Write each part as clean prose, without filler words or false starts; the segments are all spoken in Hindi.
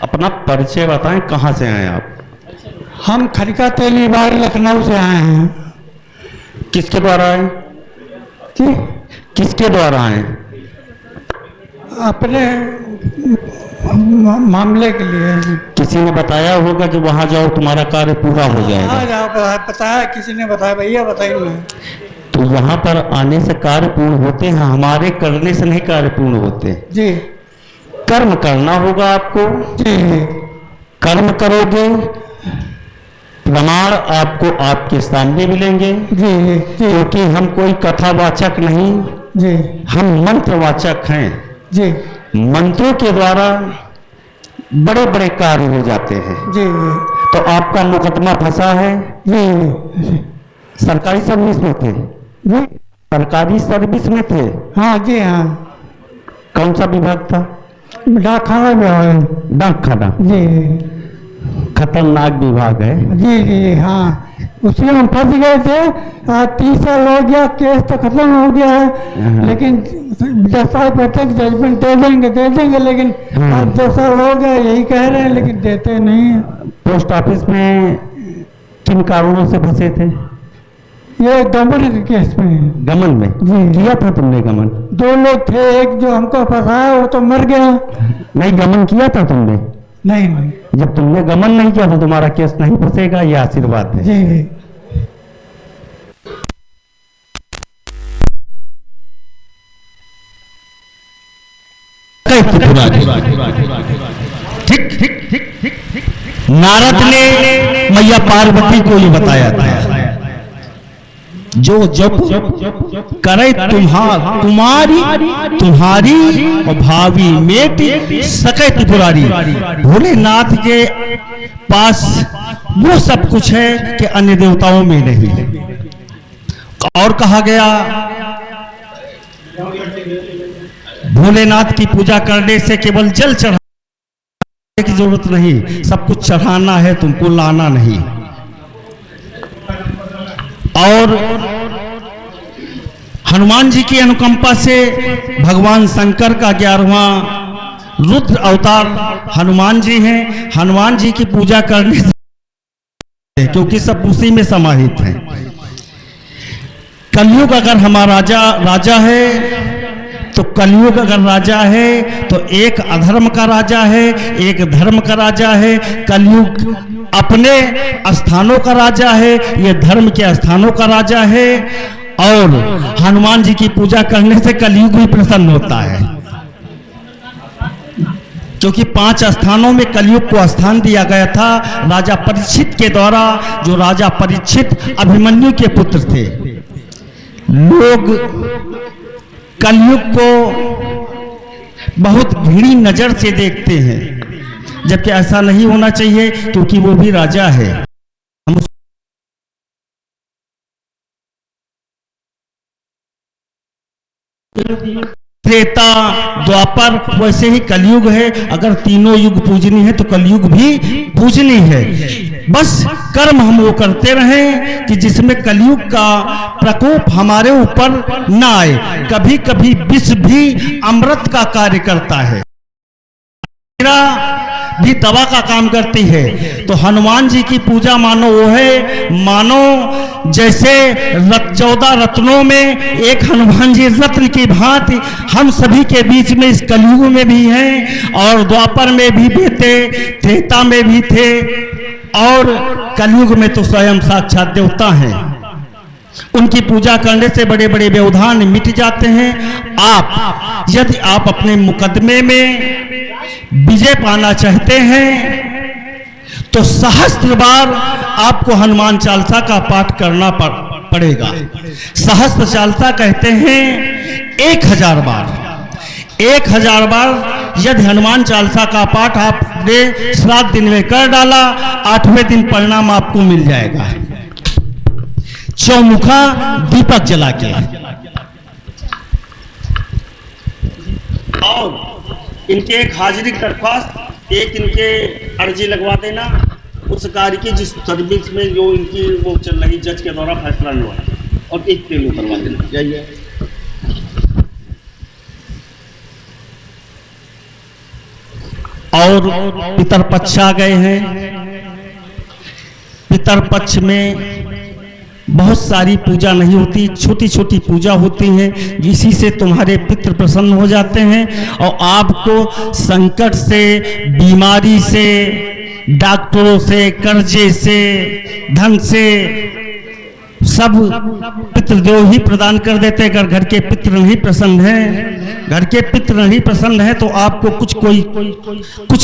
अपना परिचय बताएं, कहाँ से आए आप? हम खरिका तेलीबाग लखनऊ से आए हैं। किसके द्वारा आए? कि किसके द्वारा आए? अपने मामले के लिए। किसी ने बताया होगा कि वहां जाओ तुम्हारा कार्य पूरा हो जाएगा। हाँ जाओ, बताया, किसी ने बताया, भैया बताइए ना। तो यहाँ पर आने से कार्य पूर्ण होते हैं, हमारे करने से नहीं कार्य पूर्ण होते। जी कर्म करना होगा आपको। जी कर्म करोगे, प्रमाण आपको आपके सामने मिलेंगे। जी जी क्योंकि हम कोई कथावाचक नहीं, जी हम मंत्रवाचक हैं। जी मंत्रों के द्वारा बड़े बड़े कार्य हो जाते हैं। जी तो आपका मुकदमा फंसा है। जी सरकारी सर्विस में थे? जी सरकारी सर्विस में थे? हाँ जी हाँ। कौन सा विभाग था? डाकखाना में है। डाकखाना? जी खतरनाक विभाग है। जी जी हाँ, उसमें हम फंस गए थे। 30 साल हो गया, केस तो खत्म हो गया है, लेकिन 10 साल पहले जजमेंट दे देंगे, लेकिन अब 2 साल हो गए यही कह रहे हैं, लेकिन देते नहीं हैं। पोस्ट ऑफिस में किन कारणों से फंसे थे? ये गमन के केस में। गमन में? जी। किया था तुमने गमन? 2 लोग थे, एक जो हमको फंसाया वो तो मर गया। नहीं, गमन किया था तुमने? नहीं नहीं। जब तुमने गमन नहीं किया तो तुम्हारा केस नहीं फंसेगा, यह आशीर्वाद है। जी जी ठीक ठीक ठीक ठीक। नारद ने मैया पार्वती को ये बताया था, जो जब करे तुम्हारी और भावी मेटी सके त्रिपुरारी। भोलेनाथ के पास वो सब कुछ है कि अन्य देवताओं में नहीं। और कहा गया भोलेनाथ की पूजा करने से केवल जल चढ़ाने की जरूरत नहीं, सब कुछ चढ़ाना है, तुमको लाना नहीं। और हनुमान जी की अनुकंपा से भगवान शंकर का 11वां रुद्र अवतार हनुमान जी हैं। हनुमान जी की पूजा करने से, क्योंकि सब उसी में समाहित हैं। कलयुग अगर हमारा राजा है तो कलयुग अगर राजा है तो एक अधर्म का राजा है, एक धर्म का राजा है। कलयुग अपने स्थानों का राजा है, ये धर्म के स्थानों का राजा है। और हनुमान जी की पूजा करने से कलयुग भी प्रसन्न होता है, क्योंकि 5 स्थानों में कलयुग को स्थान दिया गया था राजा परीक्षित के द्वारा। जो राजा परीक्षित अभिमन्यु के पुत्र थे। लोग कलयुग को बहुत घृणी नजर से देखते हैं, जबकि ऐसा नहीं होना चाहिए, क्योंकि वो भी राजा है। त्रेता द्वापर वैसे ही कलयुग है। अगर तीनों युग पूजनी है तो कलयुग भी पूजनी है। बस कर्म हम वो करते रहें कि जिसमें कलयुग का प्रकोप हमारे ऊपर ना आए। कभी कभी विष भी अमृत का कार्य करता है, भी दवा का काम करती है। तो हनुमान जी की पूजा मानो वो है, मानो जैसे 14 रत्नों में एक हनुमान जी रत्न की भांति हम सभी के बीच में इस कलयुग में भी हैं, और द्वापर में भी थे, त्रेता में भी थे, और कलयुग में तो स्वयं साक्षात देवता हैं। उनकी पूजा करने से बड़े बड़े व्यवधान मिट जाते हैं। यदि आप अपने मुकदमे में विजय पाना चाहते हैं तो सहस्त्र बार आपको हनुमान चालीसा का पाठ करना पड़ेगा। सहस्त्र चालीसा कहते हैं 1000 बार। 1000 बार यदि हनुमान चालीसा का पाठ आपने 7 दिन में कर डाला, 8वें दिन परिणाम आपको मिल जाएगा, चौमुखा दीपक जला के। और इनके एक हाजिरी दरख्वास्त, एक इनके अर्जी लगवा देना उस कार्य की जिस सर्विस में जो इनकी वो चल रही जज के द्वारा फैसला हुआ, और एक पेलो करवा देना। जाइए। और पितरपक्ष आ गए हैं। पितरपक्ष में बहुत सारी पूजा नहीं होती, छोटी छोटी पूजा होती है, इसी से तुम्हारे पितृ प्रसन्न हो जाते हैं और आपको संकट से, बीमारी से, डॉक्टरों से, कर्जे से, धन से सब पितृदेव ही प्रदान कर देते हैं। अगर घर के पितृ नहीं प्रसन्न हैं, घर के पितृ नहीं प्रसन्न हैं तो आपको कुछ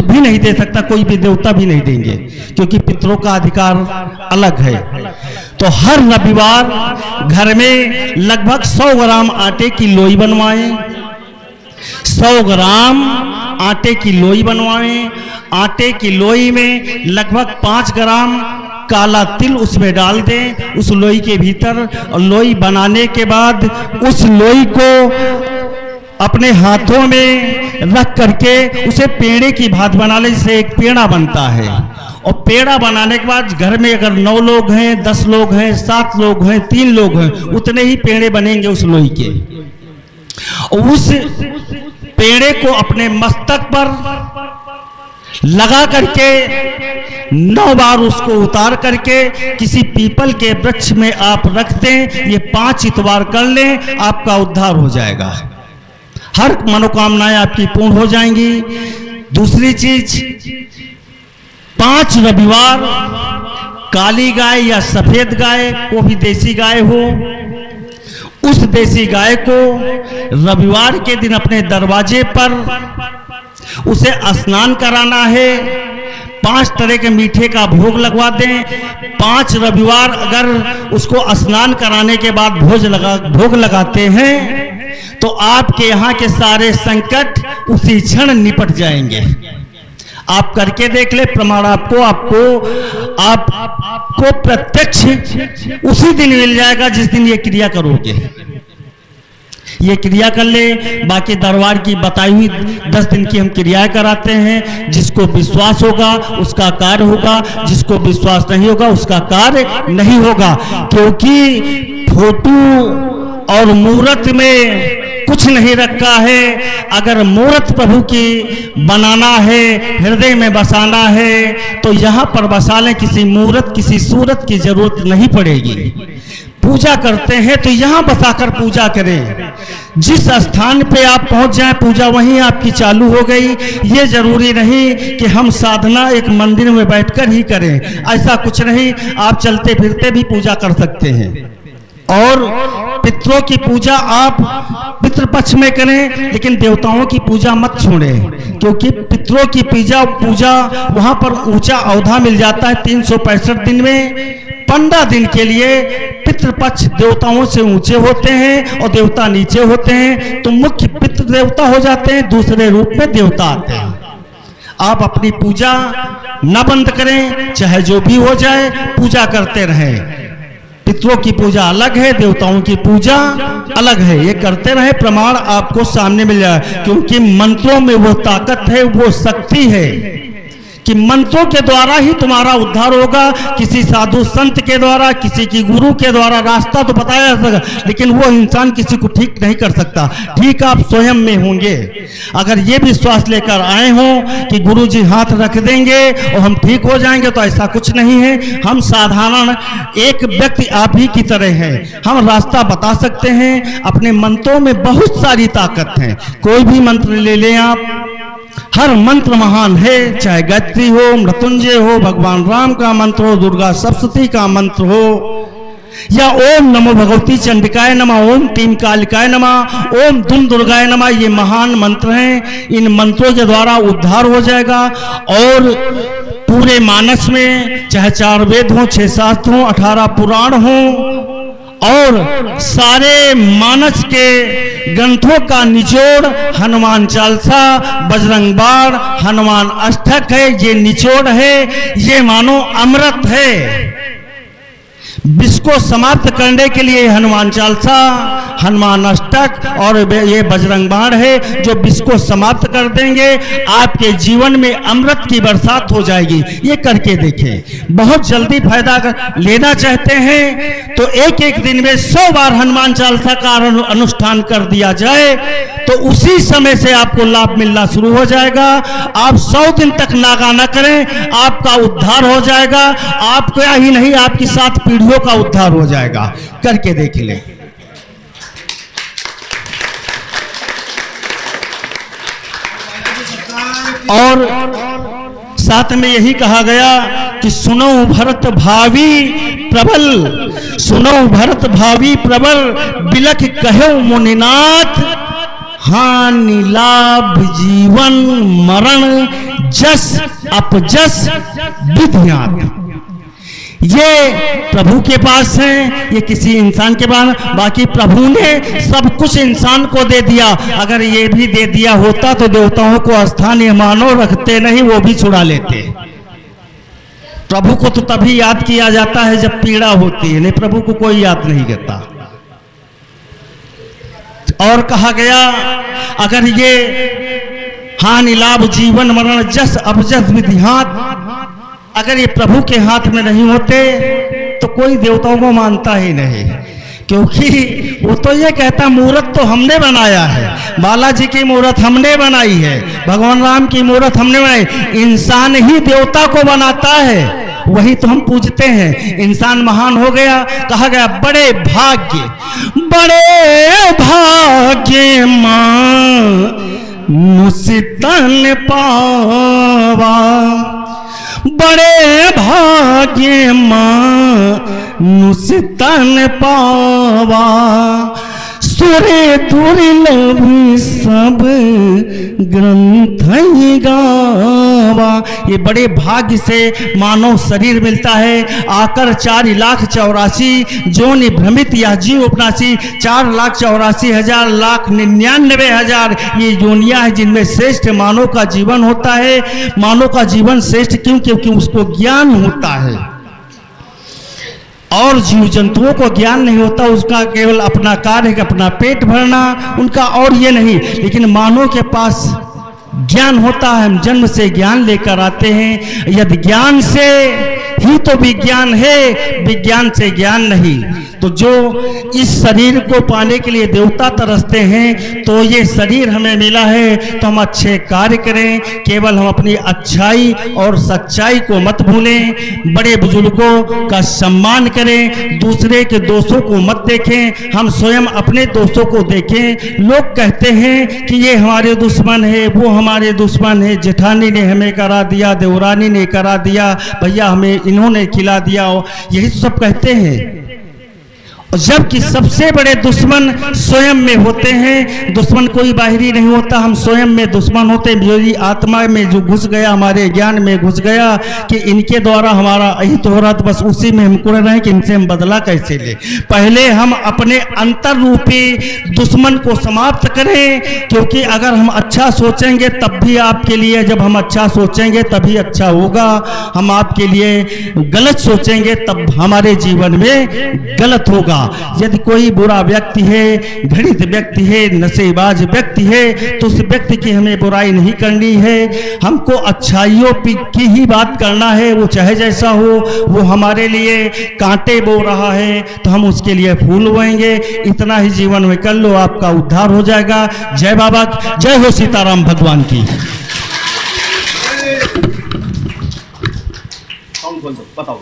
भी नहीं दे सकता, कोई भी देवता भी नहीं देंगे, क्योंकि पितरों का अधिकार अलग है। तो हर रविवार घर में लगभग 100 ग्राम आटे की लोई बनवाएं, 100 ग्राम आटे की लोई बनवाएं। आटे की लोई में लगभग 5 ग्राम काला तिल उसमें डाल दें उस लोई के भीतर, और लोई बनाने के बाद उस लोई को अपने हाथों में रख करके उसे पेड़े की भात बना ले, जिससे एक पेड़ा बनता है। और पेड़ा बनाने के बाद घर में अगर 9 लोग हैं, 10 लोग हैं, 7 लोग हैं, 3 लोग हैं, उतने ही पेड़े बनेंगे उस लोई के। उस पेड़े को अपने मस्तक पर लगा करके 9 बार उसको उतार करके किसी पीपल के वृक्ष में आप रख दें। ये 5 इतवार कर लें, आपका उद्धार हो जाएगा, हर मनोकामनाएं आपकी पूर्ण हो जाएंगी। दूसरी चीज, 5 रविवार काली गाय या सफेद गाय, वो भी देसी गाय हो, उस देसी गाय को रविवार के दिन अपने दरवाजे पर उसे स्नान कराना है। 5 तरह के मीठे का भोग लगवा दें। 5 रविवार अगर उसको स्नान कराने के बाद भोग लगाते हैं तो आपके यहाँ के सारे संकट उसी क्षण निपट जाएंगे। आप करके देख ले, प्रमाण आपको प्रत्यक्ष उसी दिन मिल जाएगा जिस दिन ये क्रिया करोगे। ये क्रिया कर ले। बाकी दरबार की बताई हुई 10 दिन की हम क्रियाएं कराते हैं। जिसको विश्वास होगा उसका कार्य होगा, जिसको विश्वास नहीं होगा उसका कार्य नहीं होगा, क्योंकि फोटो और मूर्त में कुछ नहीं रखा है। अगर मूर्त प्रभु की बनाना है, हृदय में बसाना है, तो यहाँ पर बसा लें। किसी मूर्त, किसी सूरत की जरूरत नहीं पड़ेगी। पूजा करते हैं तो यहाँ बसाकर पूजा करें। जिस स्थान पे आप पहुंच जाएं, पूजा वहीं आपकी चालू हो गई। ये जरूरी नहीं कि हम साधना एक मंदिर में बैठकर ही करें, ऐसा कुछ नहीं। आप चलते फिरते भी पूजा कर सकते हैं। और पितरों की पूजा आप पितृपक्ष में करें, लेकिन देवताओं की पूजा मत छोड़ें, क्योंकि पितरों की पूजा वहां पर ऊंचा औधा मिल जाता है। 365 दिन में 15 दिन के लिए पितृपक्ष देवताओं से ऊंचे होते हैं और देवता नीचे होते हैं, तो मुख्य पितृ देवता हो जाते हैं, दूसरे रूप में देवता आते हैं। आप अपनी पूजा न बंद करें, चाहे जो भी हो जाए, पूजा करते रहें। पितरों की पूजा अलग है, देवताओं की पूजा अलग है। ये करते रहे, प्रमाण आपको सामने मिल जाए, क्योंकि मंत्रों में वो ताकत है, वो शक्ति है कि मंत्रों के द्वारा ही तुम्हारा उद्धार होगा। किसी साधु संत के द्वारा, किसी की गुरु के द्वारा रास्ता तो बताया जा सकता, लेकिन वो इंसान किसी को ठीक नहीं कर सकता। ठीक आप स्वयं में होंगे। अगर ये विश्वास लेकर आए हो कि गुरु जी हाथ रख देंगे और हम ठीक हो जाएंगे, तो ऐसा कुछ नहीं है। हम साधारण एक व्यक्ति आप ही की तरह हैं। हम रास्ता बता सकते हैं। अपने मंत्रों में बहुत सारी ताकत है। कोई भी मंत्र ले लें आप, हर मंत्र महान है। चाहे गायत्री हो, मृत्युंजय हो, भगवान राम का मंत्र हो, दुर्गा सप्तशती का मंत्र हो, या ओम नमो भगवती चंडिकाय नमः, ओम टीम कालिकाय नमः, ओम दुम दुर्गाय नमः, ये महान मंत्र हैं। इन मंत्रों के द्वारा उद्धार हो जाएगा। और पूरे मानस में चाहे 4 वेद हो, 6 शास्त्र हो, 18 पुराण हो, और सारे मानस के ग्रंथों का निचोड़ हनुमान चालीसा, बजरंग बाण, हनुमान अष्टक है। ये निचोड़ है, ये मानो अमृत है। विश्व को समाप्त करने के लिए हनुमान चालीसा, हनुमान अष्टक और ये बजरंग बाण है जो विष को समाप्त कर देंगे। आपके जीवन में अमृत की बरसात हो जाएगी। ये करके देखें। बहुत जल्दी फायदा लेना चाहते हैं तो एक एक दिन में 100 बार हनुमान चालीसा का अनुष्ठान कर दिया जाए तो उसी समय से आपको लाभ मिलना शुरू हो जाएगा। आप 100 दिन तक नागा न करें, आपका उद्धार हो जाएगा। आपका ही नहीं, आपकी 7 पीढ़ियों का उद्धार हो जाएगा। करके देख ले। और साथ में यही कहा गया कि सुनो भरत भावी प्रबल, सुनो भरत भावी प्रबल, बिलख कहो मुनिनाथ, हानि लाभ जीवन मरण, जस अपजस विधियात। ये प्रभु के पास है, ये किसी इंसान के पास। बाकी प्रभु ने सब कुछ इंसान को दे दिया। अगर ये भी दे दिया होता तो देवताओं को स्थानीय मानो रखते नहीं, वो भी छुड़ा लेते। प्रभु को तो तभी याद किया जाता है जब पीड़ा होती है, नहीं प्रभु को कोई याद नहीं करता। और कहा गया अगर ये हानि लाभ जीवन मरण जस अपजस विधियात, अगर ये प्रभु के हाथ में नहीं होते तो कोई देवताओं को मानता ही नहीं, क्योंकि वो तो ये कहता मूर्त तो हमने बनाया है, बालाजी की मूर्त हमने बनाई है, भगवान राम की मूर्त हमने बनाई। इंसान ही देवता को बनाता है, वही तो हम पूजते हैं। इंसान महान हो गया, कहा गया बड़े भाग्य, बड़े भाग्य मां मुसितन पावा, बड़े भाग्य मानुषतन पावा, सुरे दुर्लभ सब ग्रंथ गावा। ये बड़े भाग्य से मानव शरीर मिलता है। आकर 4,84,000 जोनि भ्रमित या जीव उपनासी, 4,84,000 लाख 99,000 ये योनियां हैं जिनमें श्रेष्ठ मानव का जीवन होता है। मानव का जीवन श्रेष्ठ क्यों? क्योंकि उसको ज्ञान होता है और जीव जंतुओं को ज्ञान नहीं होता। उसका केवल अपना कार्य, अपना पेट भरना उनका, और ये नहीं। लेकिन मानव के पास ज्ञान होता है, हम जन्म से ज्ञान लेकर आते हैं। यदि ज्ञान से ही तो विज्ञान है, विज्ञान से ज्ञान नहीं। तो जो इस शरीर को पाने के लिए देवता तरसते हैं, तो ये शरीर हमें मिला है तो हम अच्छे कार्य करें। केवल हम अपनी अच्छाई और सच्चाई को मत भूलें, बड़े बुजुर्गों का सम्मान करें, दूसरे के दोषों को मत देखें, हम स्वयं अपने दोषों को देखें। लोग कहते हैं कि ये हमारे दुश्मन है, वो हमारे दुश्मन है, जेठानी ने हमें करा दिया, देवरानी ने करा दिया, भैया हमें इन्होंने खिला दिया, यही सब कहते हैं। जबकि सबसे बड़े दुश्मन स्वयं में होते हैं। दुश्मन कोई बाहरी नहीं होता, हम स्वयं में दुश्मन होते हैं। मेरी आत्मा में जो घुस गया, हमारे ज्ञान में घुस गया कि इनके द्वारा हमारा अहित हो रहा, तो बस उसी में हम कुड़ रहे हैं कि इनसे हम बदला कैसे ले। पहले हम अपने अंतर रूपी दुश्मन को समाप्त करें, क्योंकि अगर हम अच्छा सोचेंगे तब भी आपके लिए, जब हम अच्छा सोचेंगे तभी अच्छा होगा। हम आपके लिए गलत सोचेंगे तब हमारे जीवन में गलत होगा। यदि कोई बुरा व्यक्ति है, घृणित व्यक्ति है, नशेबाज व्यक्ति है, तो उस व्यक्ति की हमें बुराई नहीं करनी है, हमको अच्छाइयों की ही बात करना है। वो चाहे जैसा हो, वो हमारे लिए कांटे बो रहा है तो हम उसके लिए फूल बोएंगे। इतना ही जीवन में कर लो, आपका उद्धार हो जाएगा। जय बाबा, जय हो सीताराम भगवान की। बताओ।